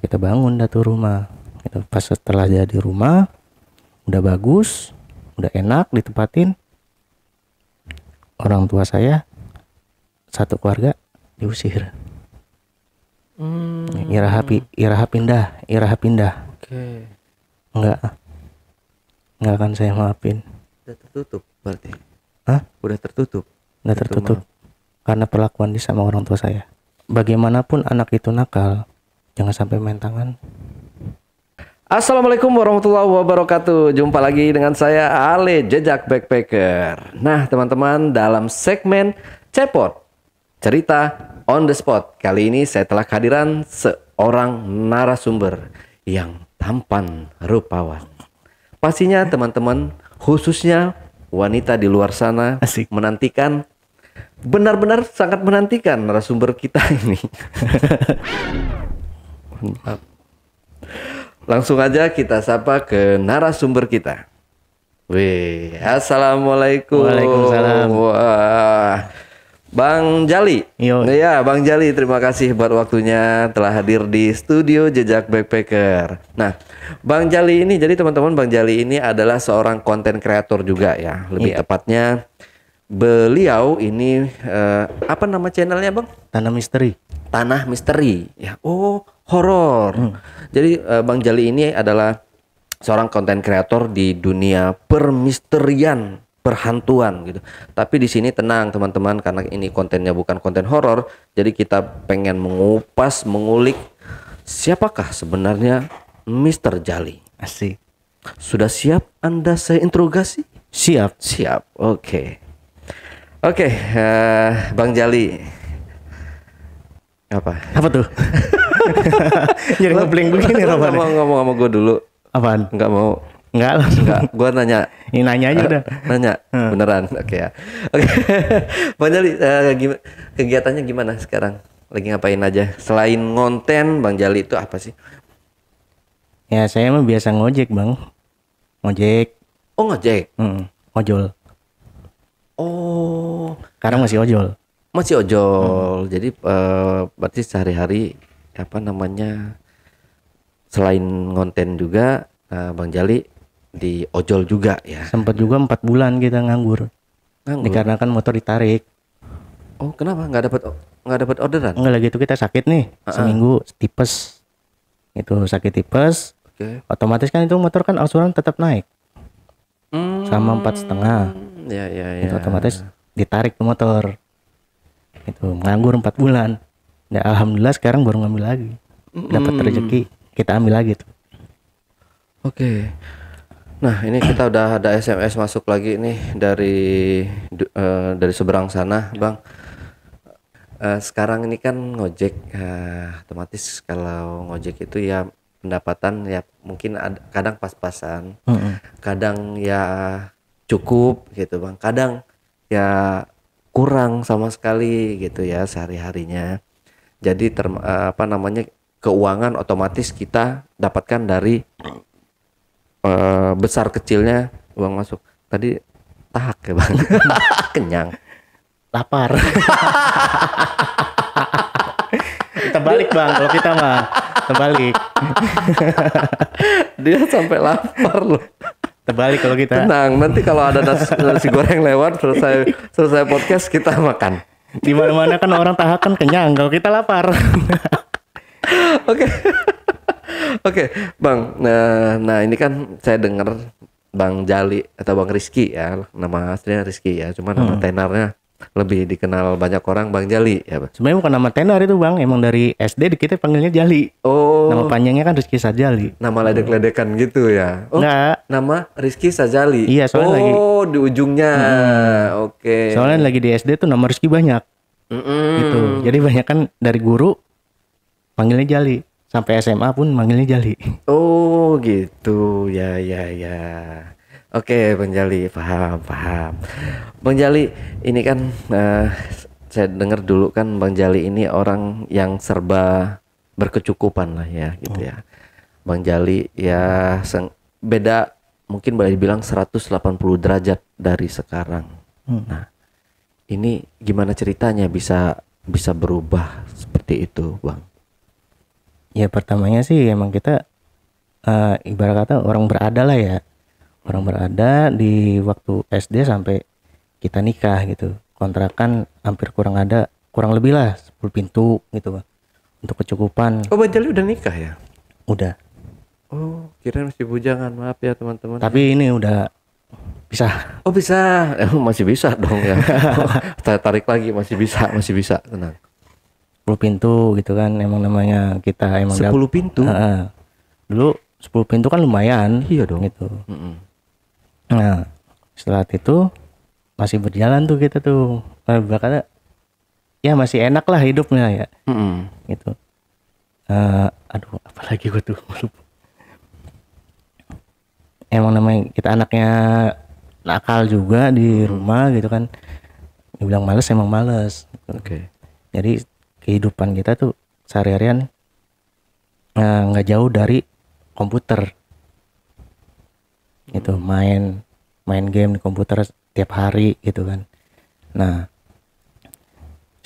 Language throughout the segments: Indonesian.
kita bangun dah tuh rumah. Gitu. Pas setelah jadi rumah, udah bagus, udah enak ditempatin. Orang tua saya satu keluarga diusir. Iraha pindah. Oke. Enggak akan saya maafin. Udah tertutup berarti. Hah? Udah tertutup. Udah tertutup. Karena perlakuan dia sama orang tua saya. Bagaimanapun anak itu nakal, jangan sampai main tangan. Assalamualaikum warahmatullahi wabarakatuh. Jumpa lagi dengan saya Ale Jejak Backpacker. Nah teman-teman, dalam segmen Cepot Cerita on the Spot, kali ini saya telah kehadiran seorang narasumber yang tampan rupawan. Pastinya teman-teman, khususnya wanita di luar sana, Asik. menantikan, benar-benar sangat menantikan narasumber kita ini. Langsung aja kita sapa ke narasumber kita. Wih, assalamualaikum. Waalaikumsalam. Wah, Bang Jali. Yo. Iya, Bang Jali, terima kasih buat waktunya telah hadir di studio Jejak Backpacker. Nah, Bang Jali ini, jadi teman-teman, Bang Jali ini adalah seorang konten kreator juga ya. Lebih tepatnya, beliau ini apa nama channelnya, Bang? Tanah misteri. Tanah Misteri. Ya, oh, horor. Jadi Bang Jali ini adalah seorang konten kreator di dunia permisterian, perhantuan gitu. Tapi di sini tenang teman-teman, karena ini kontennya bukan konten horor, jadi kita pengen mengupas, mengulik siapakah sebenarnya Mr. Jali. Asik. Sudah siap Anda saya interogasi? Siap. Siap. Oke. Bang Jali. Apa tuh? Jadi ngebling begini Lo Roman. ngomong sama gue dulu. Apaan? Nggak mau. Enggak lah. Enggak, gue nanya. Ini nanya aja udah. Nanya, beneran. Oke ya. Oke. Bang Jali, kegiatannya gimana sekarang? Lagi ngapain aja? Selain ngonten, Bang Jali itu apa sih? Ya saya mah biasa ngojek bang. Ngojek. Oh, ngojek. Ojol. Oh, Sekarang masih ojol. masih ojol. Jadi berarti sehari-hari apa namanya? Selain ngonten juga, Bang Jali di ojol juga ya. Sempat juga 4 bulan kita nganggur. Nganggur? Dikarenakan motor ditarik. Oh, kenapa? Nggak dapat orderan? Enggak lagi itu kita sakit nih. Seminggu tipes. Itu sakit tipes. Oke. Otomatis kan itu motor kan angsuran tetap naik. Sama 4,5. Ya. Itu otomatis ditarik ke motor. Itu nganggur 4 bulan. Ya alhamdulillah sekarang baru ngambil lagi. Dapat rezeki, kita ambil lagi tuh. Oke. Nah, ini kita udah ada SMS masuk lagi nih dari seberang sana, Bang. Sekarang ini kan ngojek, otomatis kalau ngojek itu ya pendapatan ya mungkin kadang pas-pasan, kadang ya cukup gitu, Bang. Kadang ya kurang sama sekali gitu ya sehari-harinya. Jadi keuangan otomatis kita dapatkan dari besar kecilnya uang masuk. Tadi tahak ya Bang. Kenyang. Lapar. Kita balik bang, kalau kita mah terbalik. Dia sampai lapar loh. Terbalik kalau kita. Tenang, nanti kalau ada nasi goreng lewat selesai podcast kita makan. Di mana-mana kan orang tahak kan kenyang, kalau kita lapar. Oke, Bang. Nah ini kan saya dengar Bang Jali atau Bang Rizky ya, nama aslinya Rizky ya, cuma nama tenarnya lebih dikenal banyak orang Bang Jali ya, Bang. Sebenarnya bukan nama tenar itu bang, emang dari SD kita panggilnya Jali. Oh. Nama panjangnya kan Rizky Sajali. Nama ledek-ledekan gitu ya? Oh, enggak. Nama Rizky Sajali. Iya, soalnya lagi. Oh, di ujungnya. Oke. Soalnya lagi di SD tuh nama Rizky banyak. Gitu. Jadi banyak kan dari guru panggilnya Jali. Sampai SMA pun manggilnya Jali. Oh, gitu. Ya. Oke, Bang Jali, paham. Bang Jali, ini kan saya dengar dulu kan Bang Jali ini orang yang serba berkecukupan lah ya, gitu ya. Bang Jali ya beda, mungkin boleh dibilang 180 derajat dari sekarang. Nah, ini gimana ceritanya bisa berubah seperti itu, Bang? Ya pertamanya sih emang kita ibarat kata orang berada lah ya. Orang berada di waktu SD sampai kita nikah gitu. Kontrakan hampir kurang lebih lah 10 pintu gitu Bang. Untuk kecukupan Oh, Bang Jali udah nikah ya? udah. Oh, kira masih bujangan. Maaf ya teman-teman. Tapi ini udah bisa. Oh bisa, masih bisa dong ya. Tarik lagi masih bisa, tenang. 10 pintu gitu kan, emang namanya kita emang 10 pintu? dulu 10 pintu kan lumayan. Iya dong. Gitu. Nah setelah itu masih berjalan tuh kita tuh, bahkan ya masih enak lah hidupnya ya gitu. Aduh apalagi gue tuh lupa. Emang namanya kita anaknya nakal juga di rumah gitu kan, dibilang males emang males gitu. Oke. Jadi kehidupan kita tuh sehari-harian nggak jauh dari komputer gitu, main game di komputer setiap hari gitu kan. Nah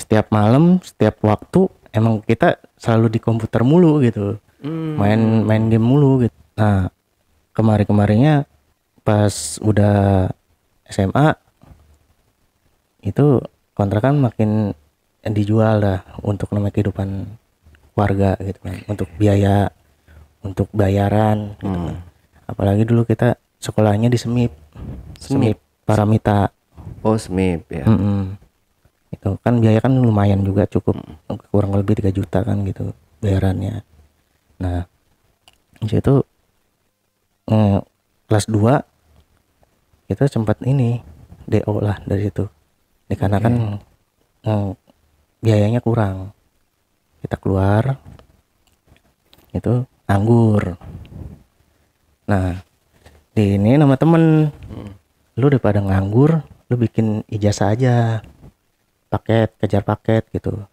setiap malam setiap waktu emang kita selalu di komputer mulu gitu, main game mulu gitu. Nah kemarinnya pas udah SMA itu kontrakan makin dijual lah untuk namanya kehidupan keluarga gitu kan, untuk biaya, untuk bayaran gitu kan. Apalagi dulu kita sekolahnya di SMIP Paramita. Oh SMIP ya. Itu kan biaya kan lumayan juga, cukup kurang lebih 3 juta kan gitu bayarannya. Nah di situ kelas 2 kita sempat ini DO lah dari situ, dikarenakan biayanya kurang. Kita keluar itu nganggur. Nah di ini nama temen, lu daripada nganggur lu bikin ijazah aja, kejar paket gitu.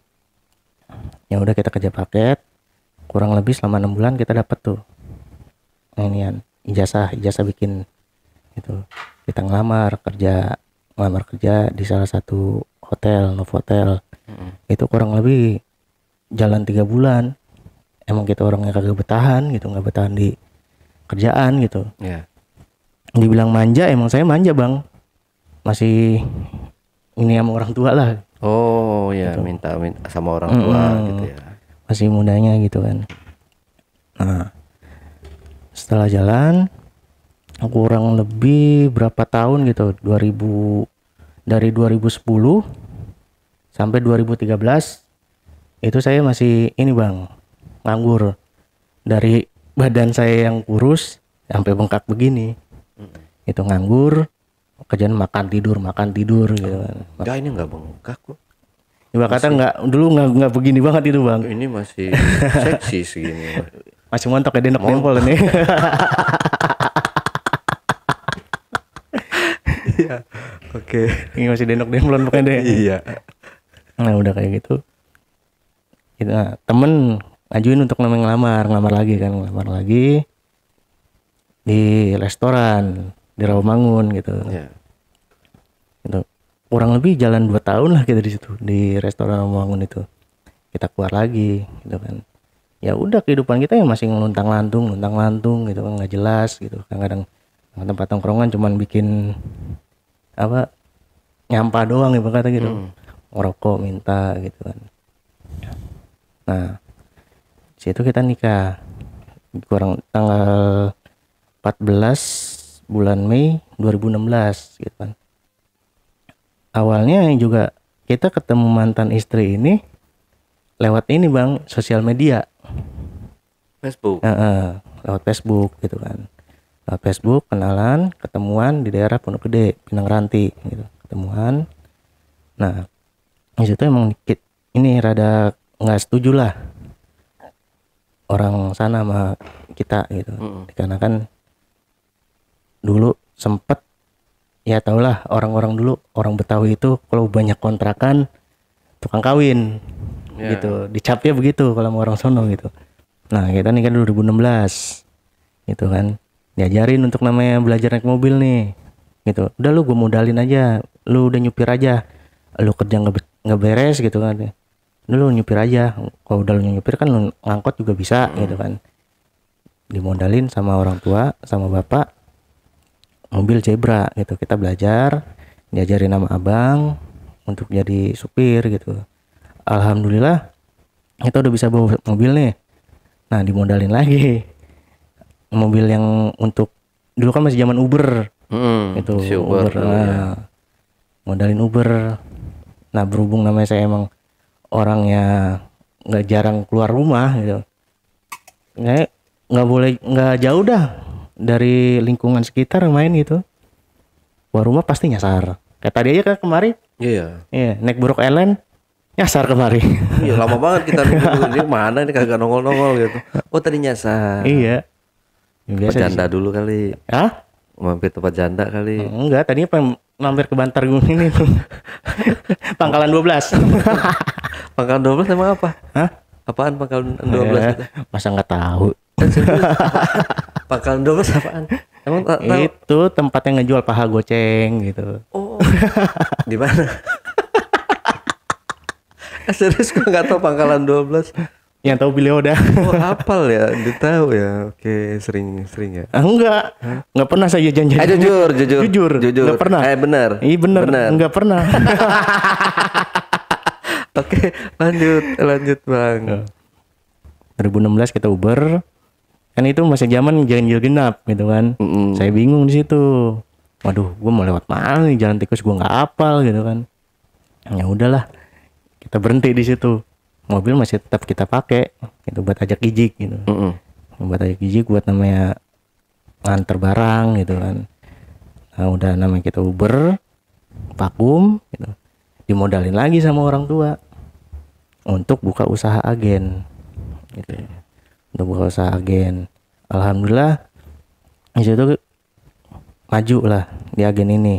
Ya udah kita kejar paket, kurang lebih selama 6 bulan kita dapat tuh inian ijazah bikin itu. Kita ngelamar kerja di salah satu hotel, Novotel. Itu kurang lebih jalan 3 bulan. Emang kita orangnya kagak betahan gitu, nggak betahan di kerjaan gitu. Dibilang manja, emang saya manja Bang, masih ini sama orang tua lah. Oh ya gitu. minta sama orang tua gitu ya, masih mudanya gitu kan. Nah setelah jalan kurang lebih berapa tahun gitu, dari 2010 sampai 2013 itu saya masih ini Bang, nganggur. Dari badan saya yang kurus sampai bengkak begini, itu nganggur, kerjaan makan tidur gitu kan. Enggak, ini enggak bengkak kok. Iba kata dulu nggak begini banget itu Bang. Ini masih seksi segini. Masih montok ya, denok dempol nih. Iya. Oke. Ini masih denok demplon pokoknya deh. Iya. Nah udah kayak gitu, kita temen ngajuin untuk ngelamar lagi di restoran di Rawamangun gitu. Gitu. Kurang lebih jalan 2 tahun lah kita di situ di restoran Rawamangun itu. Kita keluar lagi gitu kan. Ya udah kehidupan kita yang masih ngeluntang lantung gitu kan, nggak jelas gitu. Kadang-kadang tempat tongkrongan cuman bikin apa, nyampah doang ya kata gitu. Ngerokok minta gitu kan. Nah situ kita nikah kurang tanggal 14 bulan Mei 2016 gitu kan. Awalnya juga kita ketemu mantan istri ini lewat ini Bang, sosial media, Facebook. Lewat Facebook gitu kan. Lewat Facebook kenalan, ketemuan di daerah Pondok Gede, Pinang Ranti gitu. Ketemuan. Nah di situ emang ini rada nggak setuju lah orang sana sama kita gitu. Dikarenakan dulu sempet, ya tau lah orang-orang dulu, orang Betawi itu kalau banyak kontrakan tukang kawin gitu, dicapnya begitu kalau orang sono gitu. Nah kita nikah 2016 gitu kan, diajarin untuk namanya belajar naik mobil nih gitu. Udah lu gue modalin aja, lu udah nyupir aja, lu kerja nggak beres gitu kan, lu nyupir aja, kalau udah lu nyupir kan lu ngangkot juga bisa gitu kan. Dimodalin sama orang tua sama bapak mobil Zebra gitu, kita belajar, diajarin sama abang untuk jadi supir gitu. Alhamdulillah kita udah bisa bawa mobil nih. Nah dimodalin lagi mobil yang untuk dulu kan masih zaman Uber itu si Uber dulu ya. Nah, modalin Uber. Nah berhubung namanya saya emang orangnya nggak jarang keluar rumah gitu, nggak boleh nggak jauh dah dari lingkungan sekitar main gitu. Keluar rumah pasti nyasar. Kayak tadi aja kan kemarin, Iya. iya naik Buruk Island nyasar kemari. Iya lama banget kita nunggu ini mana ini kagak nongol-nongol gitu. Oh tadi nyasar. Iya. Tempat Biasa janda dulu kali. Hah? Mampir tempat janda kali. Enggak, tadinya pengen mampir ke Bantar Gunung ini tuh. Pangkalan 12. Pangkalan 12 emang apa? Hah? Apaan pangkalan 12 itu? Masa nggak tahu? Pangkalan 12 apaan? Emang tahu? Itu tempat yang ngejual paha goceng gitu. Oh. Di mana? Serius gue nggak tahu pangkalan 12. Yang tahu beliau dah. Oh hafal ya, dia tahu ya. Oke, sering ya. Enggak pernah saya janji. Jujur. Enggak pernah. Benar. Iya benar. Enggak pernah. Oke, lanjut Bang. 2016 kita Uber. Kan itu masih zaman ganjil genap gitu kan. Saya bingung di situ. Waduh, gue mau lewat mana nih, jalan tikus gue nggak hafal gitu kan. Ya udahlah, kita berhenti di situ. Mobil masih tetap kita pakai itu buat ajak ijik gitu. Buat ajak ijik buat namanya nganter barang gitu kan. Nah udah namanya kita Uber vakum gitu, dimodalin lagi sama orang tua untuk buka usaha agen gitu. Untuk buka usaha agen. Alhamdulillah di situ maju lah di agen ini.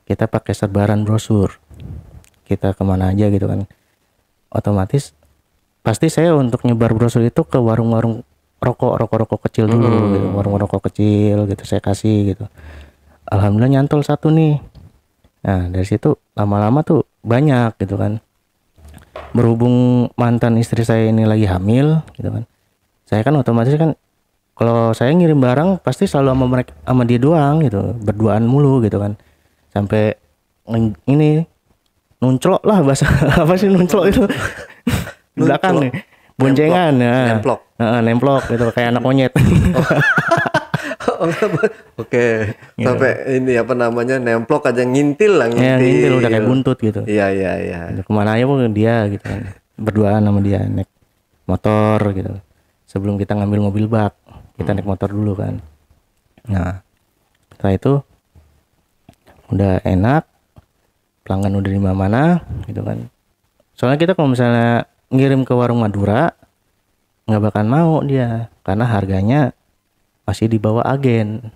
Kita pakai sebaran brosur, kita kemana aja gitu kan. Otomatis pasti saya untuk nyebar brosur itu ke warung-warung rokok kecil dulu gitu. Warung rokok kecil gitu saya kasih gitu. Alhamdulillah nyantol satu nih. Nah dari situ lama-lama tuh banyak gitu kan. Berhubung mantan istri saya ini lagi hamil gitu kan, saya kan otomatis kan kalau saya ngirim barang pasti selalu sama mereka, sama dia doang gitu, berduaan mulu gitu kan. Sampai ini nunclok lah bahasa apa sih nunclok itu? Belakang nih boncengan ya, nemplok gitu kayak anak monyet. Oke. Sampai ini apa namanya nemplok aja ngintil lah. Ya, ngintil udah kayak buntut gitu. Iya. Kemana aja pun dia gitu kan, berduaan sama dia naik motor gitu. Sebelum kita ngambil mobil bak kita naik motor dulu kan. Nah setelah itu udah enak, pelanggan udah di mana gitu kan. Soalnya kita kalau misalnya ngirim ke warung Madura nggak bakal mau dia karena harganya masih di bawah agen,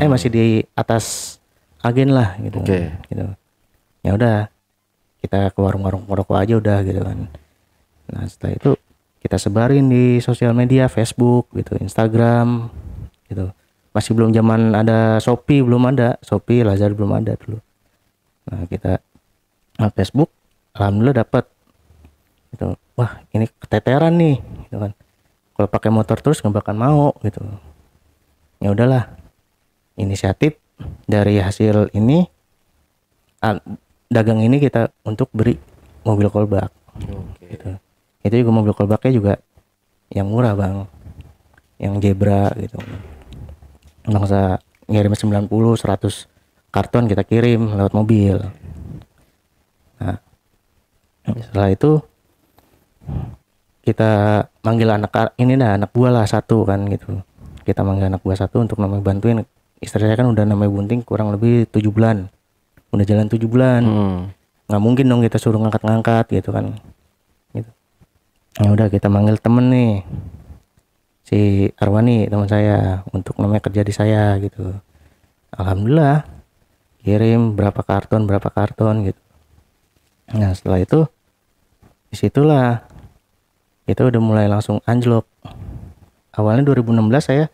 masih di atas agen lah gitu. Gitu. Ya udah kita ke warung-warung rokok aja udah gitu kan. Nah setelah itu kita sebarin di sosial media, Facebook gitu, Instagram gitu. Masih belum zaman ada Shopee, Lazada belum ada dulu. Nah kita Facebook, alhamdulillah dapat gitu. Wah ini keteteran nih gitu kan. Kalau pakai motor terus nggak bakal mau gitu. Ya udahlah, inisiatif dari hasil ini dagang ini kita untuk beri mobil kolbak. Gitu. Itu juga mobil kolbaknya juga yang murah bang, yang Zebra gitu. Nggak usah ngirim 90-100 karton kita kirim lewat mobil. Nah setelah itu kita manggil anak buah lah satu kan gitu. Kita manggil anak buah satu untuk namanya bantuin. Istri saya kan udah namanya bunting kurang lebih 7 bulan. Udah jalan 7 bulan. Nggak mungkin dong kita suruh ngangkat-ngangkat gitu kan. Gitu. Ya udah kita manggil temen nih. Si Arwani teman saya untuk namanya kerja di saya gitu. Alhamdulillah kirim berapa karton gitu. Nah setelah itu disitulah kita udah mulai langsung anjlok. Awalnya 2016 saya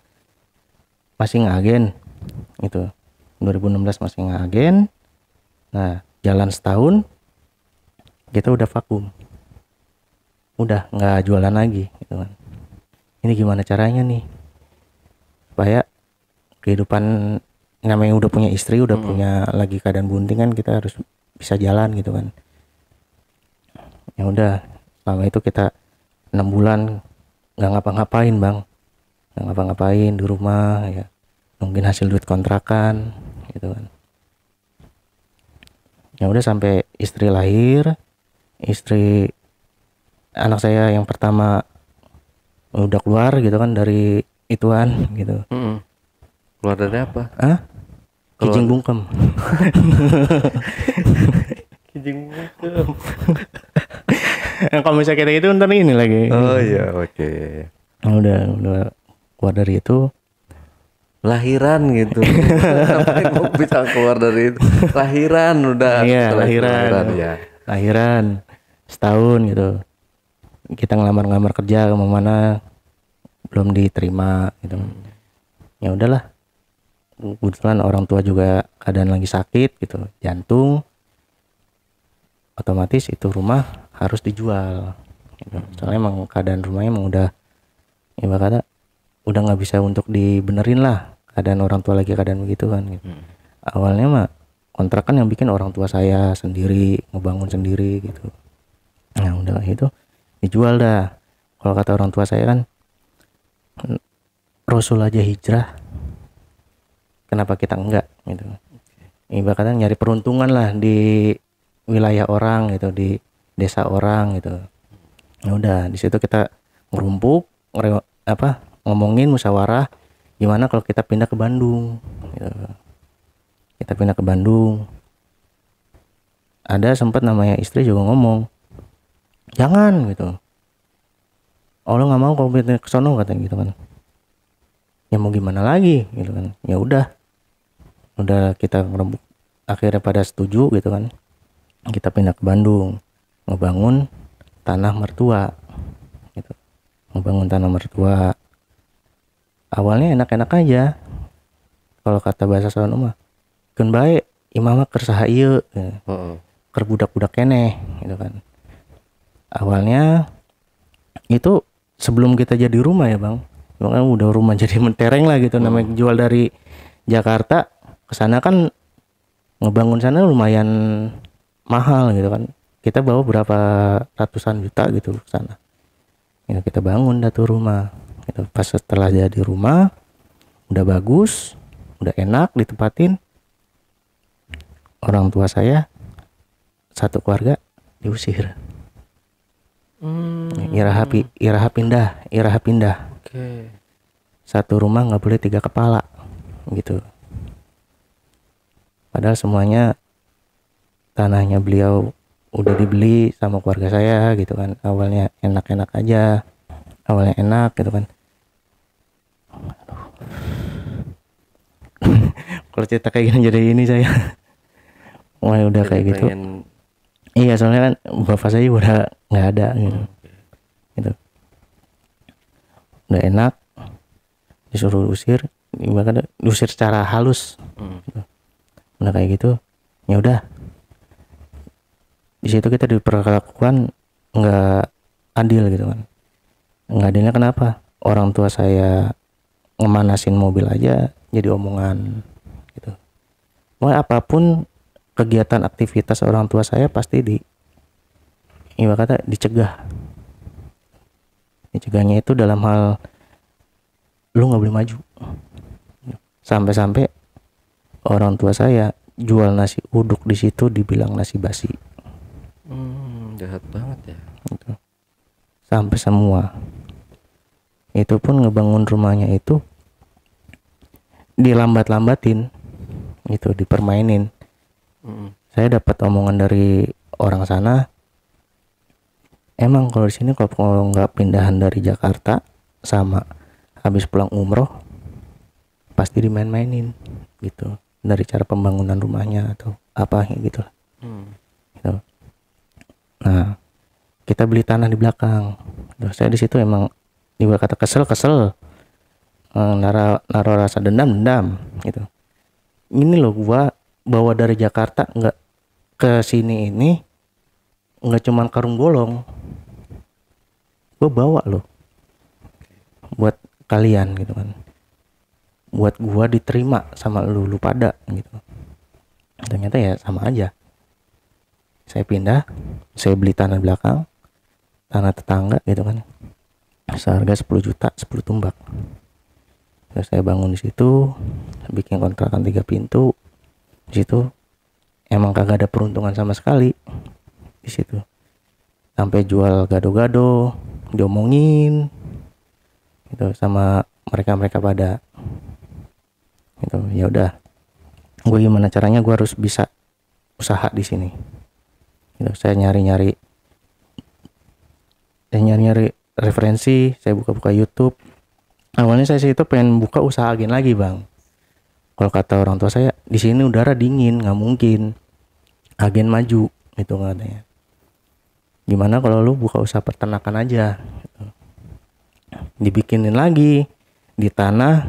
masih ngagen gitu. 2016 masih ngagen. Nah jalan setahun kita udah vakum. udah nggak jualan lagi gitu kan. Ini gimana caranya nih supaya kehidupan, namanya udah punya istri, udah punya lagi keadaan bunting kan, kita harus bisa jalan gitu kan. Ya udah, selama itu kita 6 bulan nggak ngapa-ngapain bang, nggak ngapa-ngapain di rumah ya, mungkin hasil duit kontrakan gitu kan. Ya udah sampai istri lahir, istri anak saya yang pertama udah keluar gitu kan dari ituan gitu. Keluar dari apa? Kijing bungkem. Kijing bungkem. Kalau misalnya kita itu ntar ini lagi. Oh iya, oke. Udah keluar dari itu. Lahiran gitu. Sampai kok bisa keluar dari itu? Lahiran udah. Iya, lahiran ya. Lahiran setahun gitu. Kita ngelamar kerja kemana belum diterima gitu. Ya udahlah. Kebetulan orang tua juga keadaan lagi sakit gitu, jantung. Otomatis itu rumah harus dijual. Gitu. Soalnya emang keadaan rumahnya emang udah, ibarat kata udah nggak bisa untuk dibenerin lah, keadaan orang tua lagi keadaan begitu kan gitu. Awalnya mah kontrakan yang bikin orang tua saya sendiri, ngebangun sendiri gitu. Nah udah itu dijual dah. Kalau kata orang tua saya kan, Rasul aja hijrah, kenapa kita enggak gitu. Ibarat kata nyari peruntungan lah di wilayah orang gitu, di desa orang gitu. Ya udah di situ kita ngerumpuk, ngomongin musyawarah gimana kalau kita pindah ke Bandung gitu. Kita pindah ke Bandung. Ada sempat namanya istri juga ngomong, jangan gitu, Allah nggak mau kalau pindah ke sono katanya gitu kan. Ya mau gimana lagi gitu kan. Ya udah kita ngerembuk, akhirnya pada setuju gitu kan. Kita pindah ke Bandung, ngebangun tanah mertua gitu. Ngebangun tanah mertua. Awalnya enak-enak aja. Kalau kata bahasa sono mah, keun bae imah mah keur saha ieu. Keur budak-budak keneh gitu kan. Awalnya itu sebelum kita jadi rumah ya bang, kan udah rumah jadi mentereng lah gitu. Namanya jual dari Jakarta ke sana kan, ngebangun sana lumayan mahal gitu kan. Kita bawa berapa ratusan juta gitu ke sana. Ya, kita bangun dah tuh rumah. Gitu. Pas setelah jadi rumah, udah bagus, udah enak ditempatin. Orang tua saya satu keluarga diusir. Iraha pindah. Oke. Satu rumah nggak boleh 3 kepala gitu. Padahal semuanya tanahnya beliau udah dibeli sama keluarga saya gitu kan. Awalnya enak-enak aja, awalnya enak gitu kan. Kalau cerita kayak gini jadi ini saya. Wah udah Jadi kayak gitu. pengen... Iya soalnya kan bapak saya udah nggak ada gitu. Gitu. Udah enak, disuruh usir, bahkan diusir secara halus. Gitu. Udah kayak gitu, ya udah. Di situ kita diperlakukan nggak adil gitu kan. Nggak adilnya kenapa? Orang tua saya ngemanasin mobil aja jadi omongan gitu. Mau apapun kegiatan aktivitas orang tua saya pasti ibarat kata dicegah. Dicegahnya itu dalam hal lu nggak boleh maju. Sampai-sampai orang tua saya jual nasi uduk di situ dibilang nasi basi. Jahat banget ya. Gitu. Sampai semua. Itu pun ngebangun rumahnya itu dilambat-lambatin gitu, dipermainin. Saya dapat omongan dari orang sana, emang kalau di sini kalau nggak pindahan dari Jakarta sama habis pulang umroh pasti dimain-mainin gitu, dari cara pembangunan rumahnya atau apa gitu lah. Gitu. Nah kita beli tanah di belakang. Saya di situ emang ibarat kata kesel, naruh rasa dendam gitu. Ini loh gua bawa dari Jakarta nggak ke sini ini nggak cuman karung bolong, gue bawa loh buat kalian gitu kan, buat gue diterima sama lu pada gitu. Ternyata ya sama aja. Saya pindah, saya beli tanah belakang, tanah tetangga gitu kan, seharga 10 juta 10 tumbak. Terus saya bangun di situ, bikin kontrakan 3 pintu. Di situ emang kagak ada peruntungan sama sekali di situ. Sampai jual gado-gado, diomongin gitu sama mereka pada gitu. Ya udah, gue gimana caranya gue harus bisa usaha di sini gitu. Saya nyari-nyari referensi, saya buka-buka YouTube. Awalnya saya itu pengen buka usaha agen lagi bang. Kalau kata orang tua saya, di sini udara dingin, nggak mungkin agen maju itu katanya. Gimana kalau lu buka usaha peternakan aja gitu. Dibikinin lagi di tanah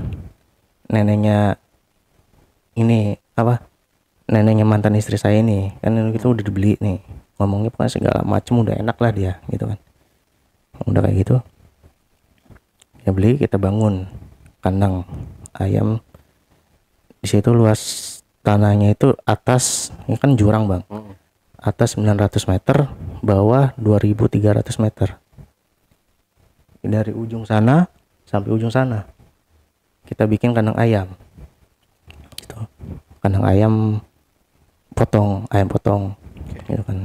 neneknya ini apa, neneknya mantan istri saya ini kan, itu udah dibeli nih, ngomongnya pokoknya segala macem udah enak lah dia gitu kan. Udah kayak gitu ya beli, kita bangun kandang ayam. Di situ luas tanahnya itu atas, ini kan jurang bang, atas 900 meter, bawah 2300 meter. Dari ujung sana sampai ujung sana kita bikin kandang ayam gitu. Kandang ayam potong gitu kan.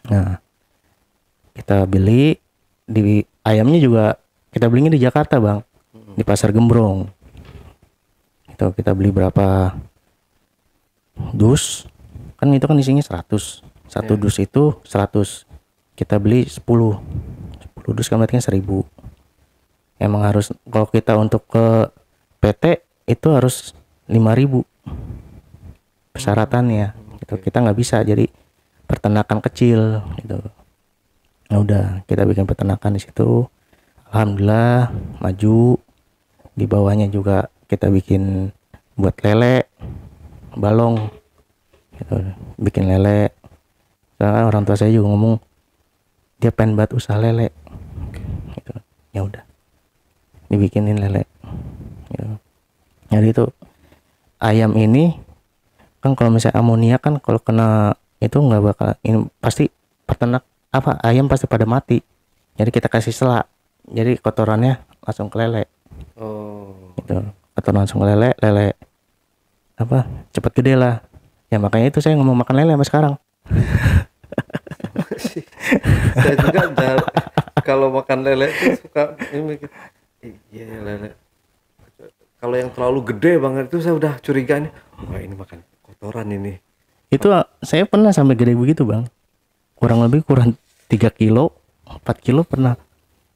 Nah kita beli di ayamnya juga, kita belinya di Jakarta bang, di Pasar Gembrong itu. Kita beli berapa dus kan, itu kan isinya 100, satu dus itu 100, kita beli 10 dus kan berarti kan 1000. Emang harus kalau kita untuk ke PT itu harus 5000 persyaratannya gitu. Kita nggak bisa jadi peternakan kecil gitu. Nah udah kita bikin peternakan di situ, alhamdulillah maju. Di bawahnya juga kita bikin buat lele, balong gitu, bikin lele. Soalnya orang tua saya juga ngomong dia pengen buat usaha lele gitu. Ya udah dibikinin lele gitu. Jadi itu ayam ini kan kalau misalnya amonia kan kalau kena itu nggak bakal, ini pasti peternak apa ayam pasti pada mati. Jadi kita kasih selak, jadi kotorannya langsung ke lele. Gitu. Kotoran langsung ke lele apa cepat gede lah. Ya makanya itu saya ngomong makan lele sampai sekarang. Saya juga kalau makan lele itu suka ini, iya lele. Kalau yang terlalu gede banget itu saya udah curiga nih, wah ini makan kotoran ini. Itu saya pernah sampai gede begitu bang, kurang 3 kilo 4 kilo pernah,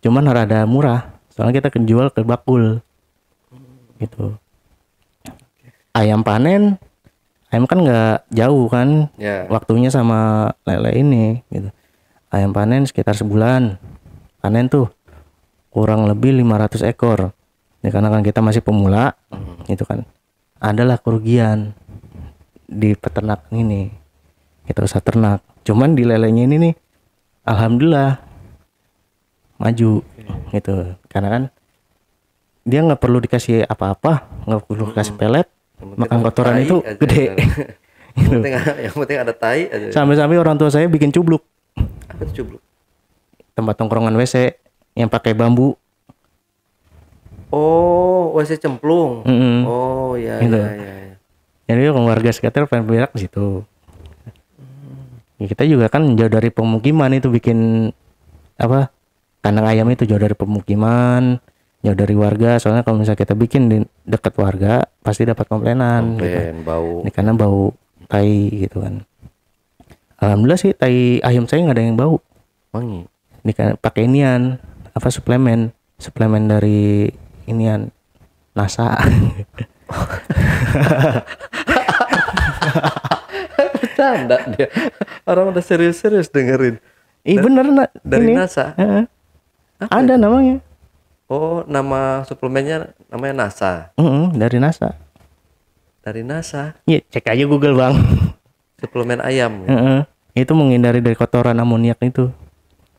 cuman rada murah soalnya kita jual ke bakul gitu. Ayam panen, ayam kan nggak jauh kan waktunya sama lele ini gitu. Ayam panen sekitar sebulan panen tuh kurang lebih 500 ekor ya, karena kan kita masih pemula itu kan adalah kerugian di peternak ini, kita usaha ternak. Cuman di lelenya ini nih alhamdulillah maju gitu, karena kan dia nggak perlu dikasih apa-apa, nggak perlu dikasih pelet, makan kotoran itu aja, gede gitu. Yang penting ada tai aja. Sampai orang tua saya bikin cubluk. Apa itu cubluk? Tempat tongkrongan WC yang pakai bambu. Oh, WC cemplung. Oh ya, gitu. ya. Jadi warga sekitar pengen berak di situ. Ya, kita juga kan jauh dari pemukiman, itu bikin apa kandang ayam itu jauh dari pemukiman, jauh dari warga. Soalnya kalau misalnya kita bikin di dekat warga pasti dapat komplainan gitu. Bau. Ini karena bau tai gitu kan. Alhamdulillah sih tai ayam saya nggak ada yang bau. Wangi. Ini kan pakai inian apa suplemen dari inian NASA. Bercanda dia. Orang udah serius-serius dengerin. Bener dari ini. NASA. Ada itu? Namanya. Oh, nama suplemennya namanya NASA. Dari NASA. Dari NASA. Iya, cek aja Google bang. Suplemen ayam. Itu menghindari dari kotoran amoniak itu.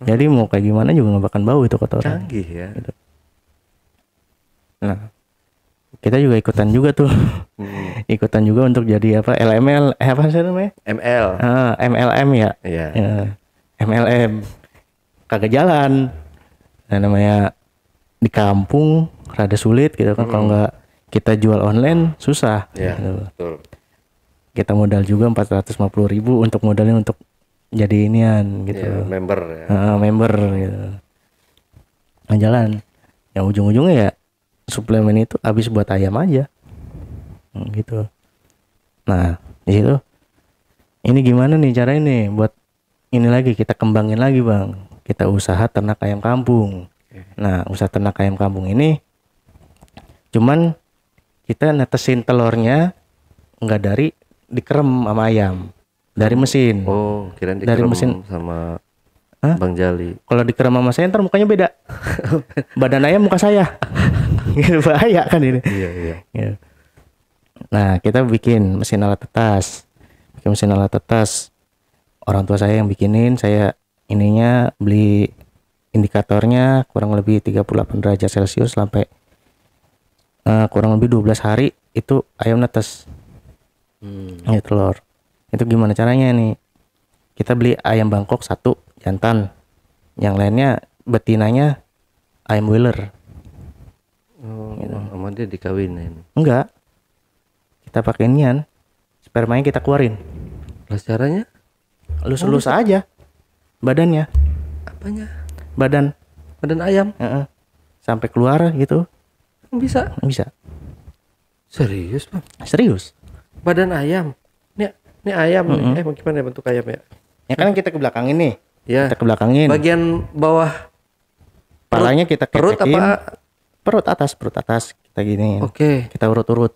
Jadi mau kayak gimana juga nggak bakal bau itu kotoran. Canggih ya. Gitu. Nah, kita juga ikutan juga tuh. Ikutan juga untuk jadi apa? LML, apa sih namanya? ML. MLM ya. Iya. Ya, MLM. Kagak jalan. Nah, namanya di kampung rada sulit gitu kan. Kalau nggak kita jual online susah. Iya, Gitu. betul. Kita modal juga 450.000 untuk modalin untuk jadi inian gitu. Iya, member ya. Member gitu. Nah, jalan. Yang ujung-ujungnya ya suplemen itu habis buat ayam aja. Gitu. Nah, di situ ini gimana nih cara ini buat ini lagi kita kembangin lagi, Bang. Kita usaha ternak ayam kampung. Nah, usaha ternak ayam kampung ini cuman kita netesin telurnya enggak dari dikerem sama ayam, dari mesin. Oh, kirain Dari dikerem mesin. sama Hah? Bang Jali. Kalau dikerem sama saya ntar mukanya beda. Badan ayam muka saya. Gitu, bahaya kan ini. Iya, iya. Ya. Nah, kita bikin mesin alat tetas. Bikin mesin alat tetas. Orang tua saya yang bikinin, saya ininya beli indikatornya kurang lebih 38 derajat Celcius sampai kurang lebih 12 hari itu ayam netes. Ya, telur. Itu gimana caranya nih? Kita beli ayam Bangkok satu jantan. Yang lainnya betinanya ayam boiler. Oh, sama dia dikawinin. Enggak. Kita pakai inian. Spermanya kita keluarin. Lah caranya? Lus-lus aja badannya. Apanya? Badan. Badan ayam? Sampai keluar gitu. Bisa? Bisa. Serius, Bang? Serius. Badan ayam? Ini ayam nih. Gimana bentuk ayam ya? Ya kan kita ke belakangin nih. Ya. Kita ke belakangin. Bagian bawah Palanya kita perut ketekin. apa? Perut atas kita gini. Oke. Kita urut-urut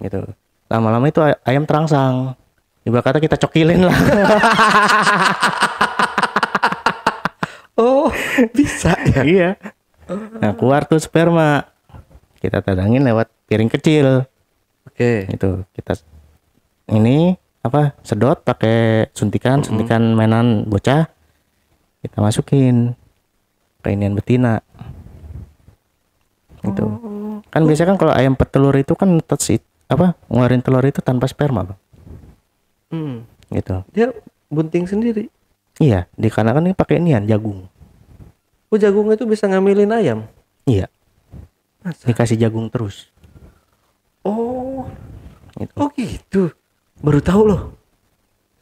gitu. Lama-lama itu ayam terangsang. Ibarat kata kita cokilin lah. Oh, bisa ya? Iya. Nah, keluar tuh sperma. Kita tadangin lewat piring kecil. Oke. Itu kita ini apa? Sedot pakai suntikan mainan bocah. Kita masukin ke inian betina. Gitu. Kan biasanya kan kalau ayam petelur itu kan ngeluarin telur itu tanpa sperma, Bang. Gitu. Dia bunting sendiri. Iya, dikarenakan ini pakai inian jagung. Oh, jagung itu bisa ngambilin ayam? Iya. Masa? Dikasih jagung terus. Oh. Gitu. Oh gitu. Baru tahu loh.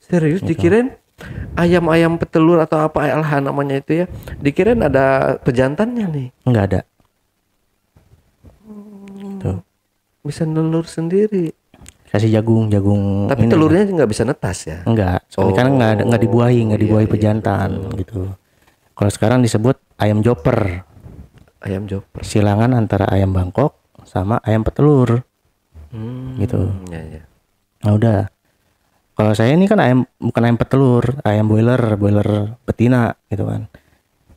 Serius dikirain ayam-ayam petelur atau apa alha namanya itu ya. Dikirain ada pejantannya nih. Enggak ada. Tuh. Bisa nelur sendiri. Kasih jagung. Tapi telurnya nggak bisa netas ya? Enggak. Soalnya kan nggak dibuahi pejantan gitu. Kalau sekarang disebut ayam joper. Ayam joper. Silangan antara ayam Bangkok sama ayam petelur. Gitu. Ya. Nah udah. Kalau saya ini kan bukan ayam petelur, ayam boiler betina gitu kan.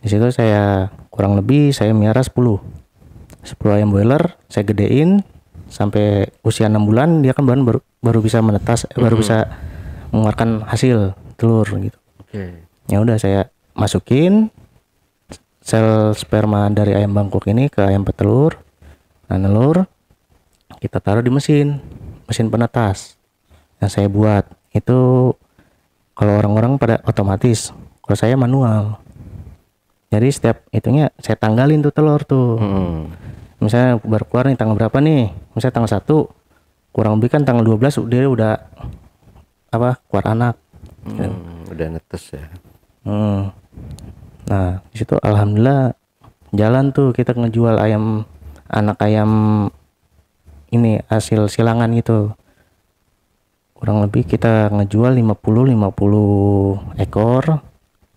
Di situ saya kurang lebih saya miara 10 ayam boiler, saya gedein sampai usia 6 bulan dia kan baru bisa menetas, baru bisa mengeluarkan hasil telur gitu. Oke. Ya udah saya masukin sel sperma dari ayam Bangkok ini ke ayam petelur. Nah, nelur kita taruh di mesin penetas yang saya buat. Itu kalau orang-orang pada otomatis, kalau saya manual. Jadi setiap itunya saya tanggalin tuh telur tuh. Misalnya baru keluar nih tanggal berapa nih? Misalnya tanggal 1, kurang lebih kan tanggal 12 dia udah keluar anak. Udah netes ya. Nah, di situ alhamdulillah jalan tuh kita ngejual anak ayam ini hasil silangan gitu. Kurang lebih kita ngejual 50 ekor.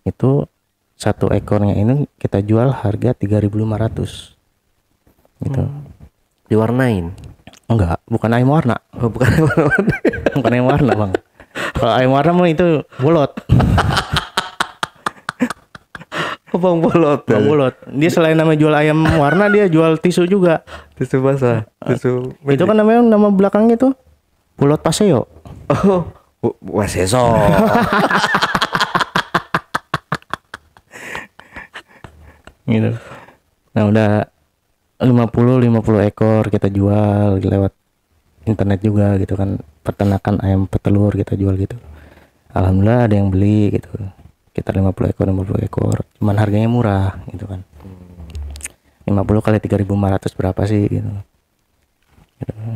Itu satu ekornya ini kita jual harga 3.500. Gitu. Diwarnain? Enggak, bukan ayam warna. Oh, bukan ayam warna. Bukan ayam warna, Bang. Kalau ayam warna mah itu bolot. Bang bolot. Bang bolot. Dia selain nama jual ayam warna, dia jual tisu juga. Tisu basah, tisu Itu kan nama belakangnya tuh bolot paseo. Oh, waseso. gitu. Nah udah 50 ekor kita jual lewat internet juga gitu kan, peternakan ayam petelur kita jual gitu. Alhamdulillah ada yang beli gitu, sekitar 50 ekor, cuman harganya murah gitu kan. 50 kali 3.500 berapa sih gitu.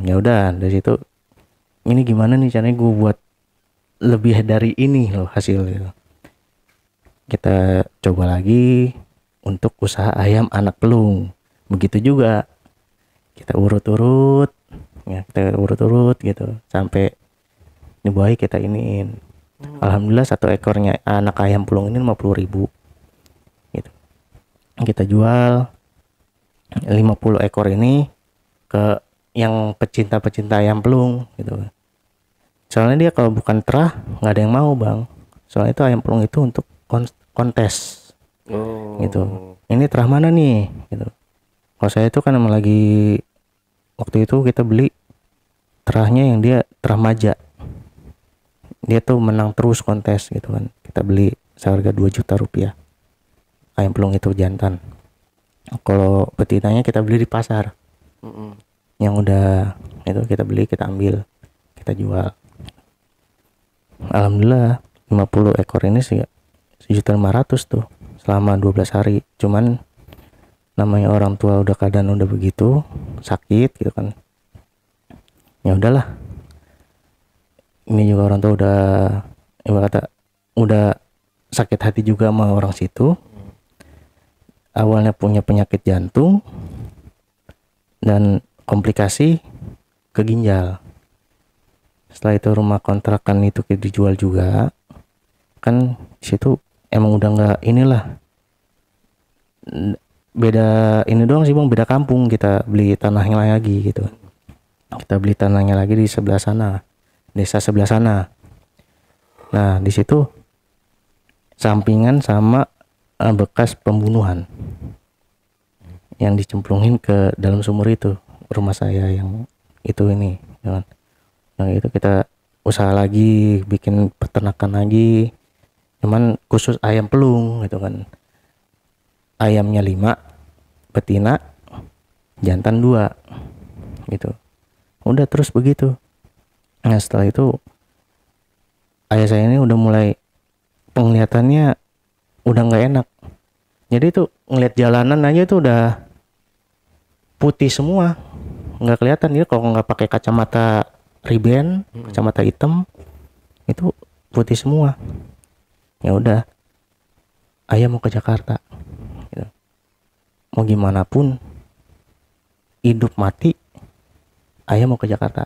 Ya udah dari situ, ini gimana nih caranya gue buat lebih dari ini loh hasil gitu. Kita coba lagi untuk usaha ayam anak pelung. Begitu juga kita urut-urut gitu sampai dibuahi kita iniin. Alhamdulillah satu ekornya anak ayam pelung ini 50.000 gitu. Kita jual 50 ekor ini ke yang pecinta ayam pelung gitu. Soalnya dia kalau bukan terah nggak ada yang mau bang. Soalnya itu ayam pelung itu untuk kontes gitu. Ini terah mana nih gitu. Kalau saya itu kan emang lagi waktu itu kita beli terahnya yang dia terah maja. Dia tuh menang terus kontes gitu kan. Kita beli seharga 2 juta rupiah. Ayam pelung itu jantan. Kalau betinanya kita beli di pasar. Yang udah itu kita beli, kita ambil, kita jual. Alhamdulillah 50 ekor ini sih 1.500.000 tuh selama 12 hari. Cuman namanya orang tua udah keadaan udah begitu sakit gitu kan. Ya udahlah. Ini juga orang tua udah sakit hati juga sama orang situ. Awalnya punya penyakit jantung dan komplikasi ke ginjal. Setelah itu rumah kontrakan itu dijual juga. Kan di situ emang udah nggak inilah, beda ini doang sih bang, beda kampung. Kita beli tanahnya lagi gitu. Kita beli tanahnya lagi di sebelah sana, desa sebelah sana. Nah di situ sampingan sama bekas pembunuhan yang dicemplungin ke dalam sumur itu, rumah saya yang itu ini kan. Yang itu kita usaha lagi, bikin peternakan lagi, cuman khusus ayam pelung gitu kan. Ayamnya 5, betina, jantan 2 gitu. Udah terus begitu. Nah setelah itu ayah saya ini udah mulai penglihatannya udah nggak enak. Jadi tuh ngeliat jalanan aja tuh udah putih semua, nggak kelihatan. Dia kalau nggak pakai kacamata riben, kacamata hitam, itu putih semua. Ya udah, ayah mau ke Jakarta gitu. Mau gimana pun hidup mati ayah mau ke Jakarta.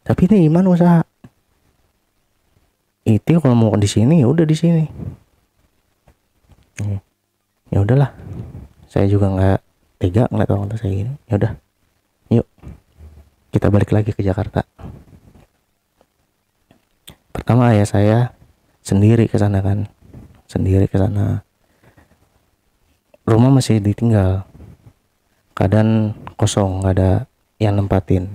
Tapi ini gimana usaha itu, kalau mau di sini ya udah di sini. Ya udahlah, saya juga nggak tega ngeliat orang tua saya gini. Ya udah, yuk kita balik lagi ke Jakarta. Pertama ayah saya sendiri ke sana kan, sendiri ke sana. Rumah masih ditinggal, keadaan kosong, nggak ada yang nempatin.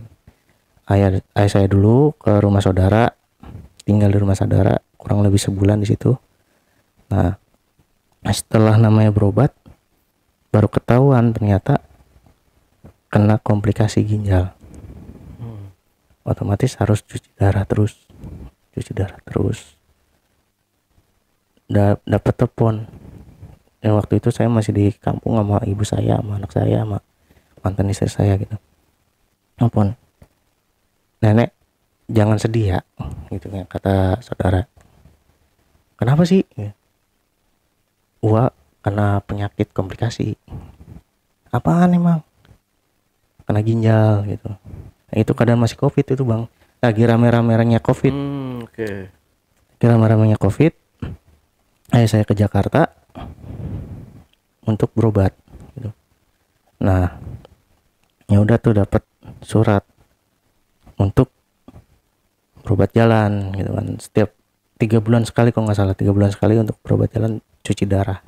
Ayah saya dulu ke rumah saudara, tinggal di rumah saudara kurang lebih sebulan di situ. Nah setelah namanya berobat, baru ketahuan ternyata kena komplikasi ginjal. Otomatis harus cuci darah terus. Dapat telepon. Waktu itu saya masih di kampung sama ibu saya, sama anak saya, sama mantan istri saya gitu. Telepon, nenek jangan sedih ya, gitu ya kata saudara. Kenapa sih? Wah, kena penyakit komplikasi. Apaan emang? Kena ginjal gitu. Nah, itu keadaan masih COVID itu bang, lagi rame-ramenya COVID. Lagi rame-ramenya COVID. Ayah saya ke Jakarta untuk berobat gitu. Nah ya udah tuh dapat surat untuk berobat jalan gitu kan. Setiap 3 bulan sekali, kalau nggak salah 3 bulan sekali untuk berobat jalan, cuci darah.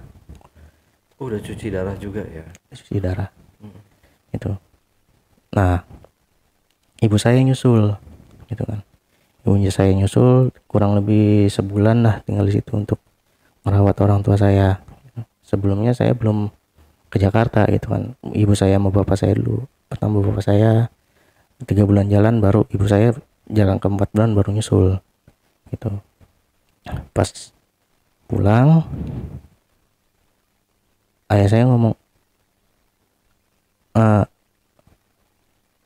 Udah cuci darah juga ya? Cuci darah itu. Nah ibu saya nyusul gitu kan. Ibunya saya nyusul kurang lebih sebulan lah tinggal di situ untuk merawat orang tua saya. sebelumnya saya belum ke Jakarta gitu kan. Ibu saya sama bapak saya dulu. Pertama bapak saya 3 bulan jalan, baru ibu saya jalan ke 4 bulan baru nyusul gitu. Pas pulang ayah saya ngomong, "Eh,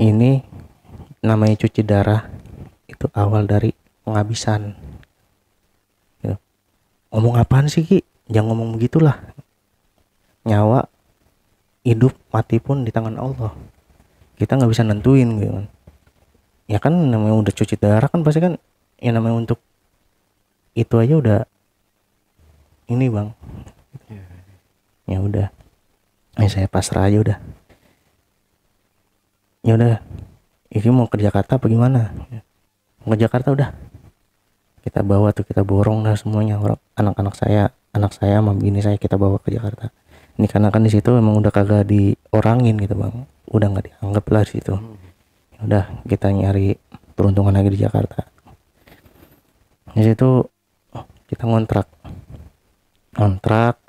ini namanya cuci darah itu awal dari penghabisan." Gitu. Ngomong apaan sih Ki? Jangan ngomong begitulah. Nyawa hidup mati pun di tangan Allah. Kita nggak bisa nentuin gitu kan. Ya kan namanya udah cuci darah kan pasti kan, ya namanya untuk itu aja udah ini bang. Ya udah, saya pasrah aja udah. Ya udah, ini mau ke Jakarta apa gimana? Mau ke Jakarta udah. Kita bawa tuh, kita borong dah semuanya, anak anak saya sama bini saya kita bawa ke Jakarta. Ini karena kan di situ emang udah kagak diorangin gitu bang, udah nggak dianggap lah di situ. Ya udah, kita nyari peruntungan lagi di Jakarta. Di situ kita ngontrak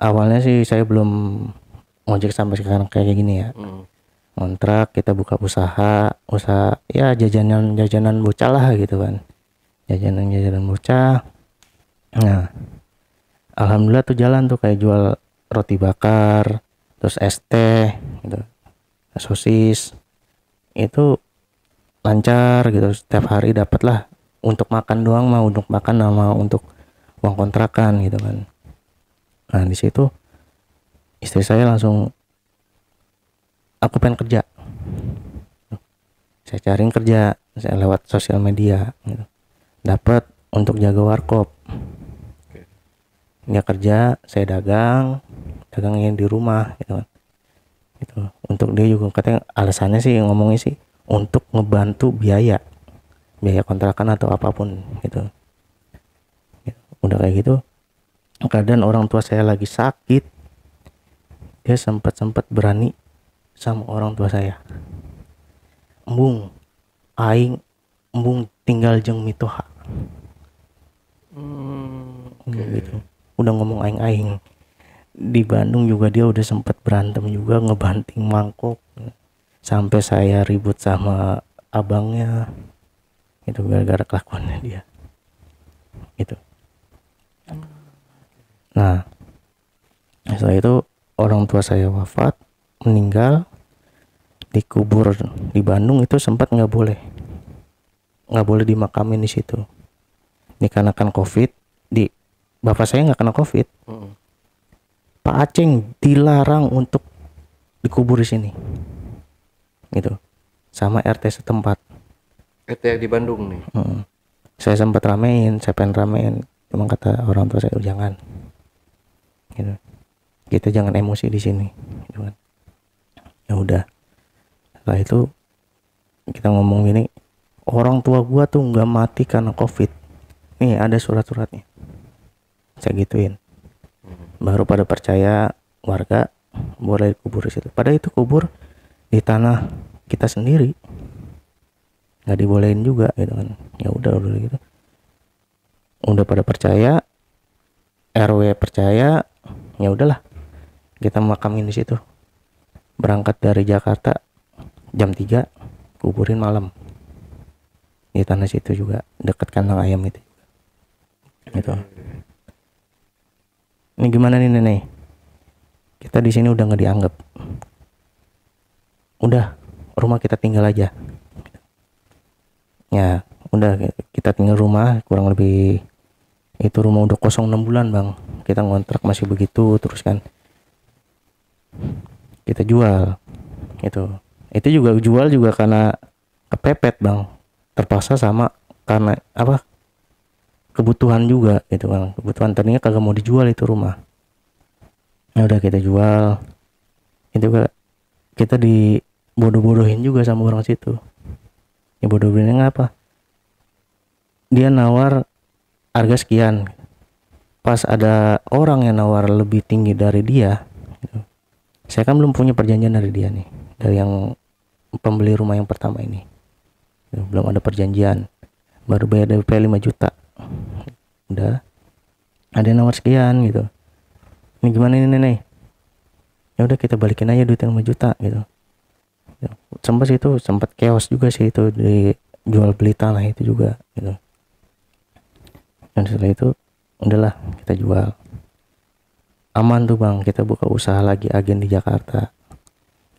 awalnya sih saya belum ngojek sampai sekarang kayak gini ya. Ngontrak, kita buka usaha ya jajanan bocah lah gitu kan, jajanan bocah. Nah alhamdulillah tuh jalan tuh, kayak jual roti bakar, terus es teh gitu, sosis, itu lancar gitu. Setiap hari dapat lah, untuk makan doang mah, untuk makan sama untuk uang kontrakan gitu kan. Nah di situ istri saya langsung, aku pengen kerja. Saya cariin kerja, saya lewat sosial media gitu. Dapat untuk jaga warkop. Dia kerja, saya dagangnya di rumah gitu kan. Gitu. Untuk dia juga katanya alasannya sih, ngomongnya sih untuk ngebantu biaya kontrakan atau apapun gitu. Udah kayak gitu, keadaan orang tua saya lagi sakit, dia sempat berani sama orang tua saya, embung tinggal jeung mitoha. Gitu. Udah ngomong aing di Bandung juga dia udah sempat berantem juga, ngebanting mangkok, sampai saya ribut sama abangnya itu gara-gara kelakuannya dia itu. Nah setelah itu orang tua saya wafat, meninggal, dikubur di Bandung itu sempat nggak boleh dimakamin di situ dikarenakan COVID. Bapak saya nggak kena COVID. Pak Aceng dilarang untuk dikubur di sini gitu, sama RT setempat. RT di Bandung nih. Saya sempat saya pengen ramein, cuma kata orang tua saya, jangan gitu, kita jangan emosi di sini gitu kan. Ya udah, setelah itu kita ngomong gini, orang tua gua tuh nggak mati karena COVID, nih ada surat-suratnya, saya gituin. Baru pada percaya warga boleh kubur di situ. Padahal itu kubur di tanah kita sendiri, nggak dibolehin juga gitu kan. Ya udah gitu, udah pada percaya, RW percaya, ya udahlah kita makamin di situ. Berangkat dari Jakarta jam 3, kuburin malam di tanah situ juga, dekat kandang ayam itu gitu. Ini gimana nih nenek, kita di sini udah nggak dianggap, udah rumah kita tinggal aja. Ya udah, kita tinggal rumah, kurang lebih itu rumah udah kosong 6 bulan bang, kita ngontrak masih begitu terus kan. Kita jual itu juga jual juga karena kepepet bang, terpaksa sama karena apa, kebutuhan juga gitu kan. Kebutuhan tadinya kagak mau dijual itu rumah. Ya udah kita jual. Itu kita dibodoh-bodohin juga sama orang situ. Ya bodoh-bodohinnya ngapa? Dia nawar harga sekian, pas ada orang yang nawar lebih tinggi dari dia gitu. Saya kan belum punya perjanjian dari dia nih, dari yang pembeli rumah yang pertama ini gitu. Belum ada perjanjian, baru bayar DP 5 juta. Udah ada yang nawar sekian gitu. Ini gimana ini nenek, Ya udah kita balikin aja duit 5 juta gitu. Sempat chaos juga sih itu, di jual beli tanah itu juga gitu. Dan setelah itu udahlah kita jual. Aman tuh bang, kita buka usaha lagi agen di Jakarta.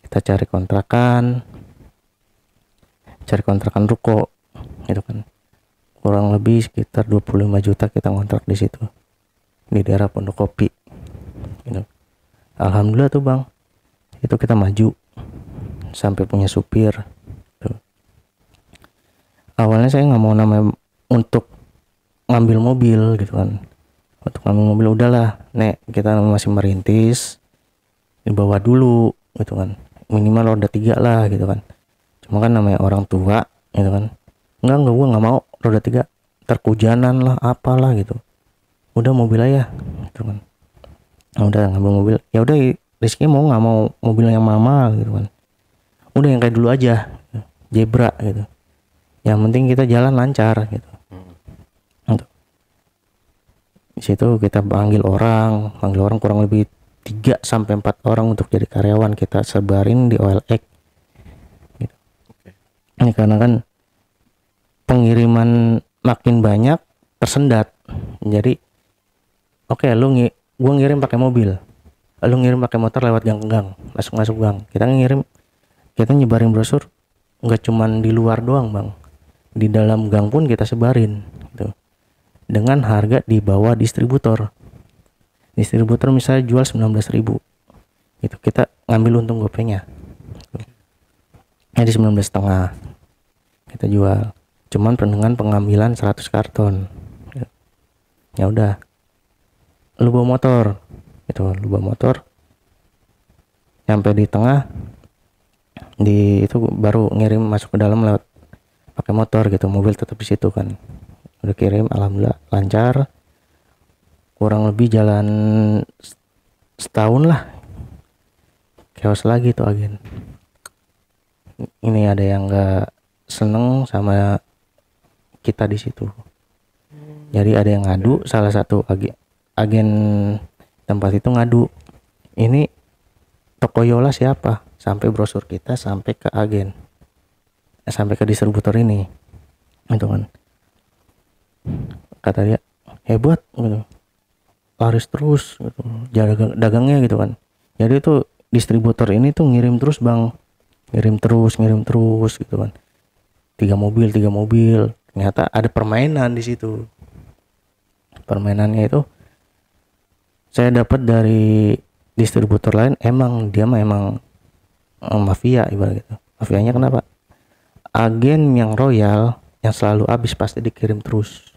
Kita cari kontrakan ruko gitu kan. Kurang lebih sekitar 25 juta kita ngontrak di situ, di daerah Pondok Kopi gitu. Alhamdulillah tuh bang, itu kita maju sampai punya supir tuh. Awalnya saya nggak mau namanya untuk ngambil mobil gitu kan. Untuk ngambil mobil udahlah nek, kita masih merintis, dibawa dulu gitu kan, minimal roda 3 lah gitu kan. Cuma kan namanya orang tua gitu kan, enggak gue nggak mau roda 3, terkujanan lah apalah gitu, udah mobil aja gitu kan. Udah ngambil mobil, ya udah Rizky mau nggak mau mobil yang mama gitu kan, udah yang kayak dulu aja, Zebra gitu, yang penting kita jalan lancar gitu. Di situ kita panggil orang kurang lebih 3-4 orang untuk jadi karyawan, kita sebarin di OLX gitu. Ini karena kan pengiriman makin banyak, tersendat. Jadi oke, gua ngirim pakai mobil, lu ngirim pakai motor lewat gang ke gang, masuk gang. Kita nyebarin brosur nggak cuman di luar doang bang, di dalam gang pun kita sebarin gitu, dengan harga di bawah distributor. Distributor misalnya jual 19.000 itu, kita ngambil untung gopenya di 19,5 kita jual, cuman dengan pengambilan 100 karton. Ya udah, lu bawa motor sampai di tengah, di itu baru ngirim masuk ke dalam lewat pakai motor gitu, mobil tetap di situ kan. Udah kirim, alhamdulillah lancar. Kurang lebih jalan setahun lah, chaos lagi tuh agen. Ini ada yang nggak seneng sama kita di situ. Jadi ada yang ngadu, salah satu agen tempat itu ngadu, ini toko Yola siapa, sampai brosur kita sampai ke agen, sampai ke distributor ini gitu kan. Kata dia hebat gitu, laris terus gitu, dagangnya gitu kan. Jadi itu distributor ini tuh ngirim terus bang, ngirim terus gitu kan, 3 mobil. Ternyata ada permainan di situ. Permainannya itu saya dapat dari distributor lain, emang dia emang mafia ibarat gitu. Mafianya kenapa? Agen yang royal, yang selalu habis pasti dikirim terus.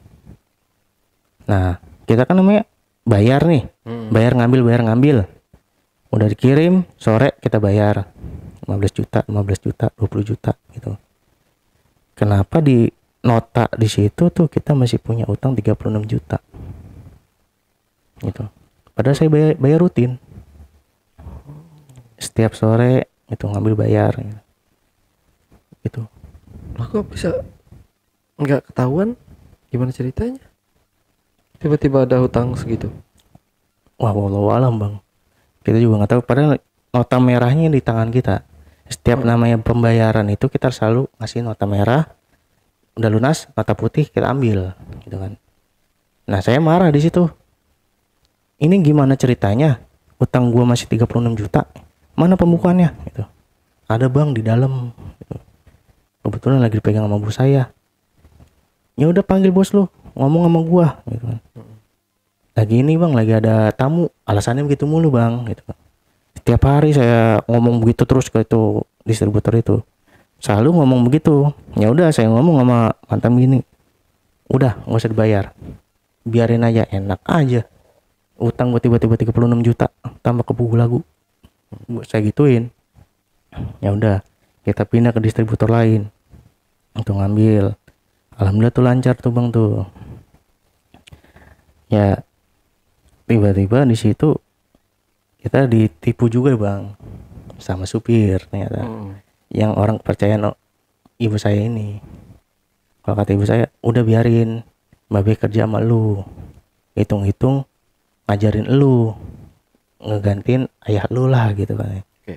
Nah kita kan namanya bayar nih, bayar ngambil, udah dikirim sore kita bayar 15 juta 20 juta gitu. Kenapa di nota di situ tuh kita masih punya utang 36 juta gitu, padahal saya bayar rutin setiap sore itu ngambil bayar gitu. Lah kok bisa nggak ketahuan, gimana ceritanya tiba-tiba ada hutang segitu? Wah wallahu alam bang, kita juga nggak tahu, padahal nota merahnya di tangan kita. Setiap namanya pembayaran itu kita selalu ngasih nota merah, udah lunas nota putih kita ambil gitu kan. Nah saya marah di situ, ini gimana ceritanya utang gua masih 36 juta, mana pembukuannya gitu. Ada bang di dalam gitu. Kebetulan lagi dipegang sama bos saya. Ya udah panggil bos lu, ngomong sama gua gitu kan. Lagi ini bang, lagi ada tamu, alasannya begitu mulu bang gitu kan. Setiap hari saya ngomong begitu terus ke itu distributor itu, selalu ngomong begitu. Ya udah saya ngomong sama mantan gini, udah nggak usah dibayar, biarin aja, enak aja utang gue tiba-tiba 36 juta tambah ke buku lagu, saya gituin. Ya udah kita pindah ke distributor lain untuk ngambil. Alhamdulillah tuh lancar tuh bang tuh. Ya tiba-tiba di situ kita ditipu juga bang sama supir ternyata. Yang orang kepercayaan ibu saya ini. Kalau kata ibu saya, udah biarin Mbak B kerja sama lu, hitung-hitung ngajarin lu ngegantiin ayah lu lah gitu kan. Oke.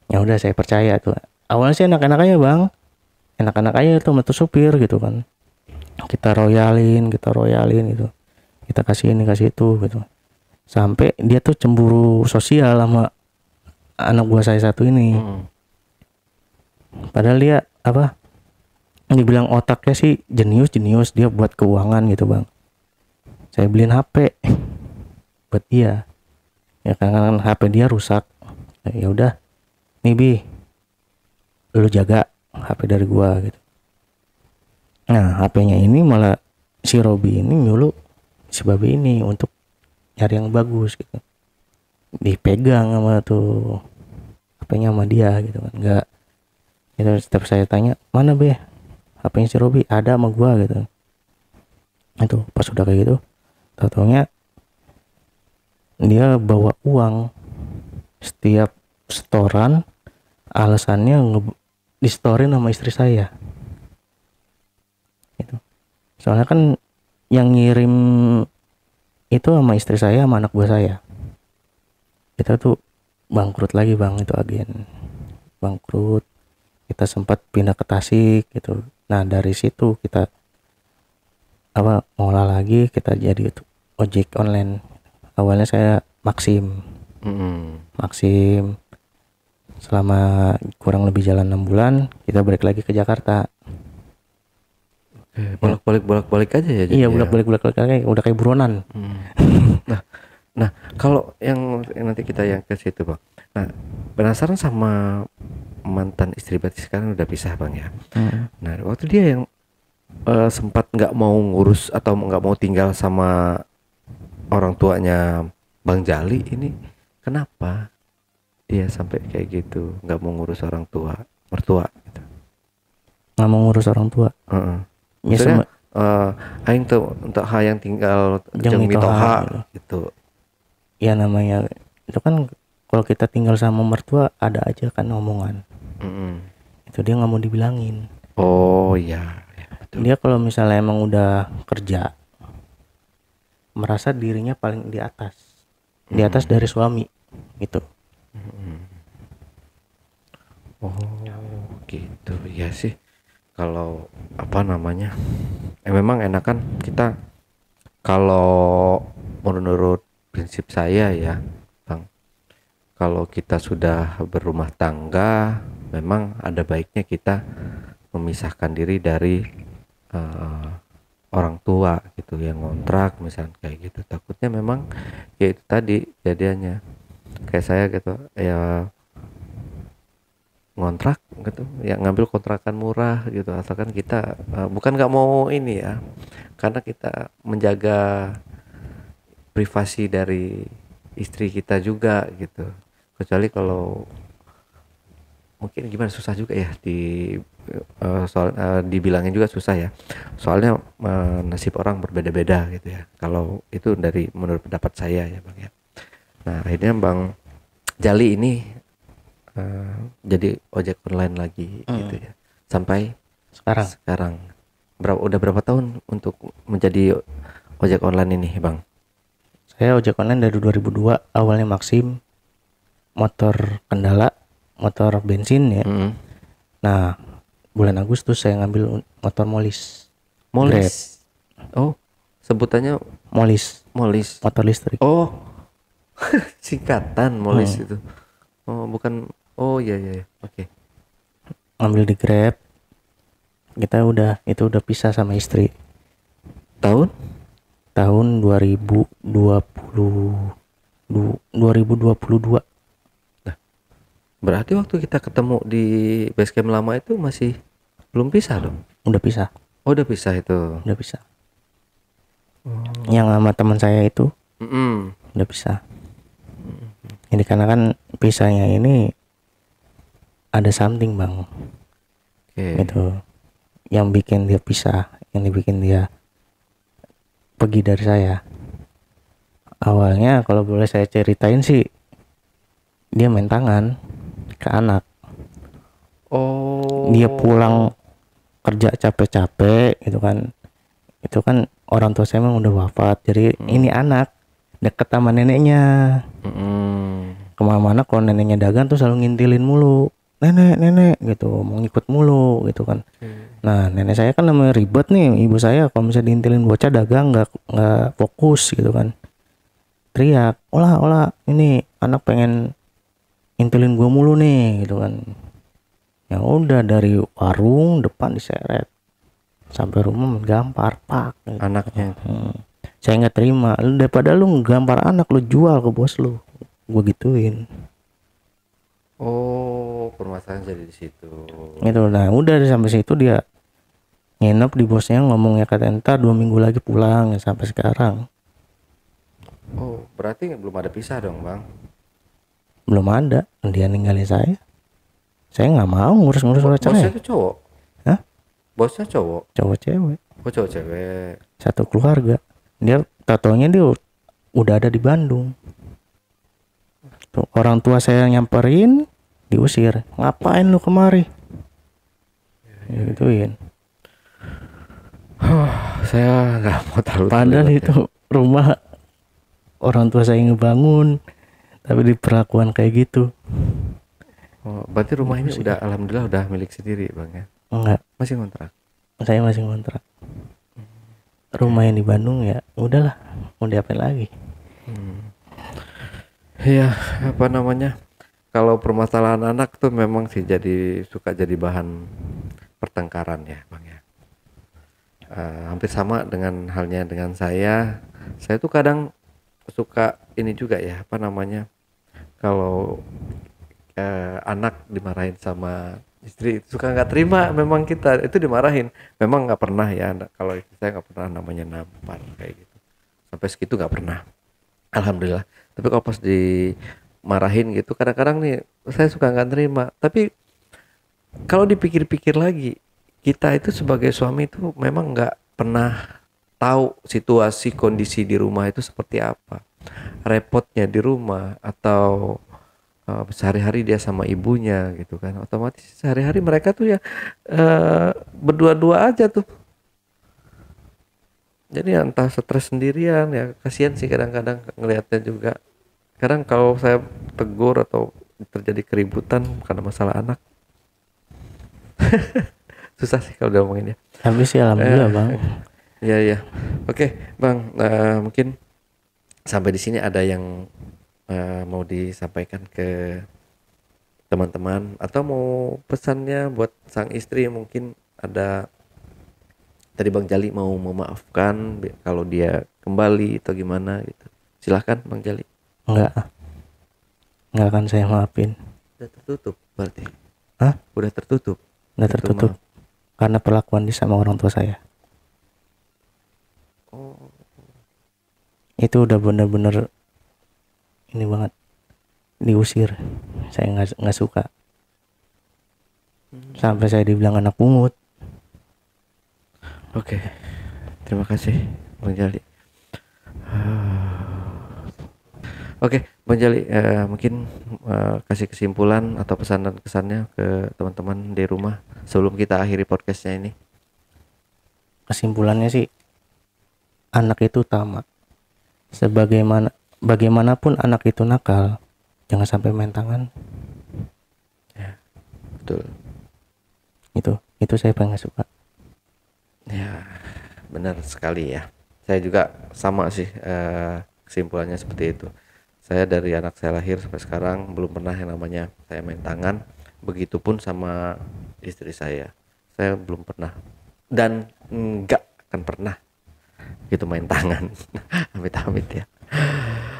Ya udah saya percaya tuh. Awalnya sih enak-enak aja bang, enak-enak aja tuh sama tuh supir gitu kan. Kita royalin gitu, kita kasih ini kasih itu gitu, sampai dia tuh cemburu sosial sama anak buah saya satu ini. Padahal dia apa, dibilang otaknya sih jenius dia buat keuangan gitu bang. Saya beliin HP buat dia, ya kan HP dia rusak. Ya udah nih Bi, lu jaga HP dari gua gitu. Nah HP-nya ini malah si Robi ini nyuruh si Babi ini untuk nyari yang bagus gitu, dipegang sama tuh HP-nya sama dia gitu kan. Enggak itu, setiap saya tanya mana Be HP-nya si Robi, ada sama gua gitu. Itu pas udah kayak gitu, tau-taunya dia bawa uang setiap setoran, alasannya di-storein sama istri saya gitu. Soalnya kan yang ngirim itu sama istri saya sama anak buah saya. Kita tuh bangkrut lagi bang, itu agen bangkrut. Kita sempat pindah ke Tasik gitu. Nah dari situ kita apa ngolah lagi, kita jadi ojek online. Awalnya saya Maxim. Maxim selama kurang lebih jalan 6 bulan, kita balik lagi ke Jakarta. Bolak-balik aja ya. Iya, bolak-balik aja, udah kayak buronan. Nah, kalau yang nanti kita yang ke situ bang. Nah, penasaran sama mantan istri, berarti sekarang udah pisah bang ya. Nah, waktu dia yang sempat nggak mau ngurus atau nggak mau tinggal sama orang tuanya Bang Jali ini, kenapa dia sampai kayak gitu, nggak mau ngurus orang tua, mertua gitu? Nggak mau ngurus orang tua. Maksudnya aing tuh untuk yang tinggal jeung mitoha gitu. Ya namanya itu kan kalau kita tinggal sama mertua ada aja kan omongan. Itu dia nggak mau dibilangin. Oh iya, betul. Dia kalau misalnya emang udah kerja, merasa dirinya paling di atas dari suami gitu. Oh gitu ya sih. Kalau apa namanya, memang enakan kita, kalau menurut prinsip saya ya bang, kalau kita sudah berumah tangga, memang ada baiknya kita memisahkan diri dari orang tua gitu, yang ngontrak misalnya kayak gitu. Takutnya memang ya itu tadi jadiannya kayak saya gitu ya, ngontrak gitu ya, ngambil kontrakan murah gitu, asalkan kita bukan nggak mau ini ya, karena kita menjaga privasi dari istri kita juga gitu. Kecuali kalau mungkin gimana, susah juga ya soal dibilangin juga susah ya, soalnya nasib orang berbeda-beda gitu ya, kalau itu dari menurut pendapat saya ya bang ya. Nah akhirnya Bang Jali ini jadi ojek online lagi gitu ya, sampai sekarang udah berapa tahun untuk menjadi ojek online ini bang? Saya ojek online dari 2002, awalnya Maxim, motor kendala, motor bensin ya. Nah bulan Agustus saya ngambil motor Molis. Oh sebutannya Molis, motor listrik. Oh singkatan Molis itu. Oh bukan. Oh iya oke. Ngambil di Grab. Kita udah pisah sama istri. Tahun 2022. Nah, berarti waktu kita ketemu di basecamp lama itu masih belum pisah dong? Udah pisah. Oh udah pisah itu. Udah pisah. Yang sama teman saya itu udah pisah. Ini karena kan pisahnya ini ada something bang. Gitu. Yang bikin dia pisah, yang bikin dia pergi dari saya. Awalnya kalau boleh saya ceritain sih, dia main tangan ke anak. Oh. Dia pulang kerja capek-capek gitu kan. Itu kan orang tua saya memang udah wafat. Jadi ini anak deket sama neneknya. Kemana-mana kalau neneknya dagang tuh selalu ngintilin mulu, nenek gitu, mau ngikut mulu gitu kan. Nah nenek saya kan namanya ribet nih, ibu saya kalau misalnya diintilin bocah dagang nggak fokus gitu kan, teriak, olah ini anak pengen intilin gua mulu nih gitu kan. Ya udah dari warung depan diseret sampai rumah gampar pak gitu. Anaknya. Saya nggak terima, lu daripada lu gampar anak lu jual ke bos lu, gua gituin. Oh, permasalahan jadi di situ. Gitu. Nah udah sampai situ dia nginep di bosnya, ngomongnya kata entar 2 minggu lagi pulang, ya sampai sekarang Oh, berarti belum ada pisah dong, Bang. belum ada. Dia ninggalin saya nggak mau ngurus-ngurus surat Bosnya cerai. itu cowok. Hah? Bosnya cowok. Cowok cewek Oh, cowok cewek. satu keluarga. Dia tatonya dia udah ada di Bandung. Tuh, orang tua saya nyamperin, diusir, ngapain lu kemari, gituin. Saya nggak mau terlalu Padahal terlibat ya. itu rumah orang tua saya ngebangun, tapi diperlakukan kayak gitu. Oh, berarti rumah ini udah alhamdulillah udah milik sendiri, Bang ya. Enggak, Masih kontrak. saya masih ngontrak. Rumah yang di Bandung ya udahlah, mau diapain lagi. Iya, apa namanya? Kalau permasalahan anak tuh memang sih suka jadi bahan pertengkaran ya, Bang ya. Hampir sama dengan halnya dengan saya. Saya tuh kadang suka ini juga ya, apa namanya? Kalau anak dimarahin sama istri suka nggak terima, memang kita itu dimarahin. Memang nggak pernah ya, kalau istri saya nggak pernah namanya nampar kayak gitu. Sampai segitu nggak pernah. Alhamdulillah. Tapi kalau pas dimarahin gitu, kadang-kadang nih saya suka nggak terima. Tapi kalau dipikir-pikir lagi, kita itu sebagai suami itu memang nggak pernah tahu situasi kondisi di rumah itu seperti apa, repotnya di rumah atau sehari-hari dia sama ibunya gitu kan. Otomatis sehari-hari mereka tuh ya berdua-dua aja tuh. Jadi entah stres sendirian ya, kasihan sih kadang-kadang ngelihatnya juga. Kadang kalau saya tegur atau terjadi keributan karena masalah anak, susah sih kalau diomongin ya. Tapi sih alhamdulillah bang. Iya iya. Oke Bang, mungkin sampai di sini ada yang mau disampaikan ke teman-teman atau mau pesannya buat sang istri, mungkin ada. Tadi Bang Jali mau memaafkan kalau dia kembali atau gimana gitu. Silahkan Bang Jali. Enggak akan saya maafin. Udah tertutup berarti. Hah? Udah tertutup. Udah tertutup karena perlakuan dia sama orang tua saya. Oh. Itu udah bener-bener ini banget, diusir. Saya nggak suka. Sampai saya dibilang anak pungut. Oke. Terima kasih Bang Jali. Oke, Bang Jali, mungkin kasih kesimpulan atau pesan dan kesannya ke teman-teman di rumah sebelum kita akhiri podcastnya ini. Kesimpulannya sih, anak itu utama. Bagaimanapun anak itu nakal, jangan sampai main tangan. Ya, betul. Itu saya paling gak suka. Ya, benar sekali ya. Saya juga sama sih, kesimpulannya seperti itu. Saya dari anak saya lahir sampai sekarang belum pernah yang namanya saya main tangan. Begitupun sama istri saya belum pernah dan enggak akan pernah gitu main tangan. Amit-amit ya.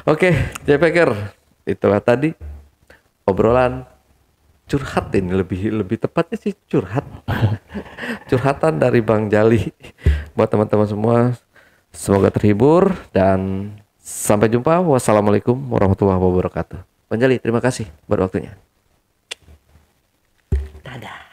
Oke, JPker, itulah tadi obrolan curhat, ini lebih tepatnya sih curhat. Curhatan dari Bang Jali buat teman-teman semua. Semoga terhibur dan sampai jumpa. Wassalamualaikum warahmatullahi wabarakatuh. Bang Jali, terima kasih buat waktunya. Dadah.